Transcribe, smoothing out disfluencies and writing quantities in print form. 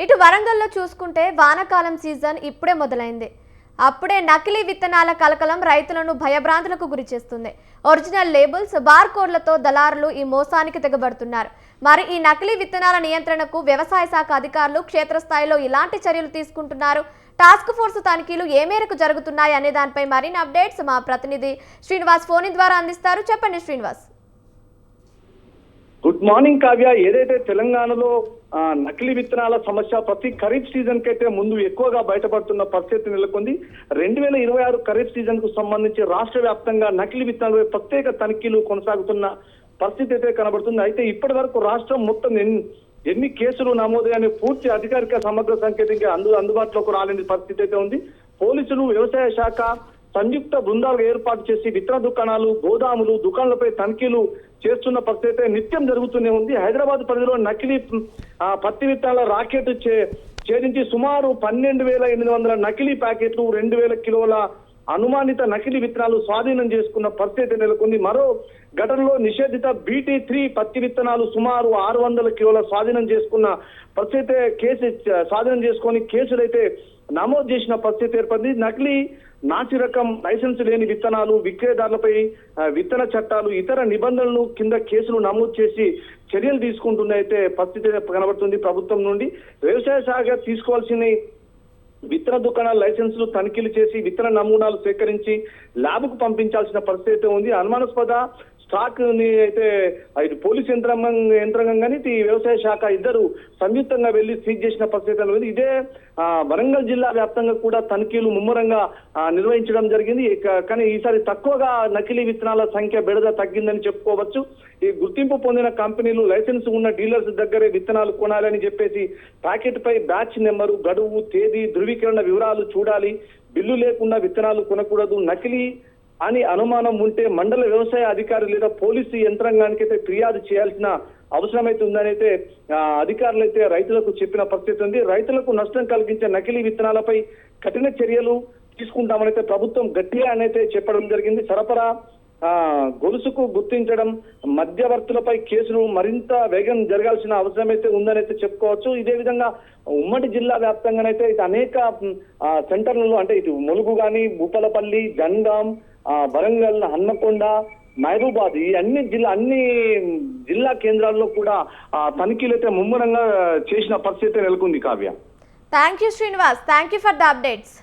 ఇటు వరంగల్లో చూసుకుంటే వానాకాలం సీజన్ ఇప్పుడే మొదలైంది. అప్పుడే నకిలీ విత్తనాల కలకలం రైతులను భయభ్రాంతులకు గురిచేస్తుంది. ఒరిజినల్ లేబుల్స్, బార్ కోడ్లతో దళారులు ఈ మోసానికి తెగబడుతున్నారు. మరి ఈ నకిలీ విత్తనాల నియంత్రణకు వ్యవసాయ శాఖ అధికారులు క్షేత్రస్థాయిలో ఇలాంటి చర్యలు తీసుకుంటున్నారు. టాస్క్ ఫోర్స్ తనిఖీలు ఏ మేరకు జరుగుతున్నాయి అనే దానిపై మరిన్ని అప్డేట్స్ మా ప్రతినిధి శ్రీనివాస్ ఫోన్ ద్వారా అందిస్తారు. చెప్పండి శ్రీనివాస్. Good morning Kavya. ఏదైతే తెలంగాణలో నకిలీ విత్తనాల సమస్య ప్రతి ఖరీఫ్ సీజన్ కైతే ముందు ఎక్కువగా బయటపడుతున్న పరిస్థితి నెలకొంది. 2026 ఖరీఫ్ సీజన్ కు సంబంధించి రాష్ట్ర వ్యాప్తంగా నకిలీ విత్తనాలపై ప్రత్యేక తనిఖీలు కొనసాగుతున్న పరిస్థితి అయితే కనబడుతుంది. అయితే ఇప్పటి వరకు రాష్ట్రం మొత్తం ఎన్ని కేసులు నమోదయ్యాయని పూర్తి అధికారిక సమగ్ర సంకేతంగా అందుబాటులోకి రాలేని పరిస్థితి అయితే ఉంది. పోలీసులు, వ్యవసాయ శాఖ సంయుక్త బృందాలు ఏర్పాటు చేసి విత్తన దుకాణాలు, గోదాములు, దుకాణాలపై తనిఖీలు చేస్తున్న పరిస్థితి నిత్యం జరుగుతూనే ఉంది. హైదరాబాద్ పరిధిలో నకిలీ పత్తి విత్తనాల రాకెట్ ఛేదించి సుమారు 12,800 నకిలీ ప్యాకెట్లు, 2,000 కిలోల అనుమానిత నకిలీ విత్తనాలు స్వాధీనం చేసుకున్న పరిస్థితి నెలకొంది. మరో ఘటనలో నిషేధిత BT3 పత్తి విత్తనాలు సుమారు 600 కిలోల స్వాధీనం చేసుకున్న పరిస్థితి స్వాధీనం చేసుకొని కేసులైతే నమోదు చేసిన పరిస్థితి ఏర్పడింది. నకిలీ నాసి రకం లైసెన్స్ లేని విత్తనాలు విక్రయదారులపై విత్తన చట్టాలు, ఇతర నిబంధనలు కింద కేసులు నమోదు చేసి చర్యలు తీసుకుంటున్నైతే పరిస్థితి కనబడుతుంది. ప్రభుత్వం నుండి వ్యవసాయ శాఖ తీసుకోవాల్సిన విత్తన దుకాణాల లైసెన్సులు తనిఖీలు చేసి విత్తన నమూనాలు సేకరించి ల్యాబ్కు పంపించాల్సిన పరిస్థితి ఉంది. అనుమానాస్పద స్టాక్ ని అయితే ఇటు పోలీస్ యంత్రాంగం కానీ వ్యవసాయ శాఖ ఇద్దరు సంయుక్తంగా వెళ్లి సీజ్ చేసిన పరిస్థితి ఉంది. ఇదే వరంగల్ జిల్లా వ్యాప్తంగా కూడా తనిఖీలు ముమ్మరంగా నిర్వహించడం జరిగింది. కానీ ఈసారి తక్కువగా నకిలీ విత్తనాల సంఖ్య బెడద తగ్గిందని చెప్పుకోవచ్చు. ఈ గుర్తింపు పొందిన కంపెనీలు లైసెన్స్ ఉన్న డీలర్స్ దగ్గరే విత్తనాలు కొనాలని చెప్పేసి ప్యాకెట్ పై బ్యాచ్ నెంబరు, గడువు, తేదీ, ధృవీకరణ వివరాలు చూడాలి, బిల్లు లేకుండా విత్తనాలు కొనకూడదు, నకిలీ అని అనుమానం ఉంటే మండల వ్యవసాయ అధికారి లేదా పోలీసు యంత్రాంగానికి అయితే ఫిర్యాదు చేయాల్సిన అవసరం అయితే ఉందని అయితే అధికారులు అయితే రైతులకు చెప్పిన పరిస్థితి ఉంది. రైతులకు నష్టం కలిగించే నకిలీ విత్తనాలపై కఠిన చర్యలు తీసుకుంటామని అయితే ప్రభుత్వం గట్టిగా అయితే చెప్పడం జరిగింది. సరఫరా గొలుసుకు గుర్తించడం, మధ్యవర్తులపై కేసులు మరింత వేగం జరగాల్సిన అవసరం అయితే ఉందని అయితే చెప్పుకోవచ్చు. ఇదే విధంగా ఉమ్మడి జిల్లా వ్యాప్తంగానైతే ఇటు అనేక సెంటర్లలో అంటే ఇటు ములుగు కానీ, భూపాలపల్లి, జనగాం, వరంగల్, హన్మకొండ, మహబూబాద్ ఈ అన్ని జిల్లా కేంద్రాల్లో కూడా తనిఖీలు అయితే ముమ్మరంగా చేసిన పరిస్థితి నెలకొంది. Kavya, thank you Srinivas, thank you for the updates.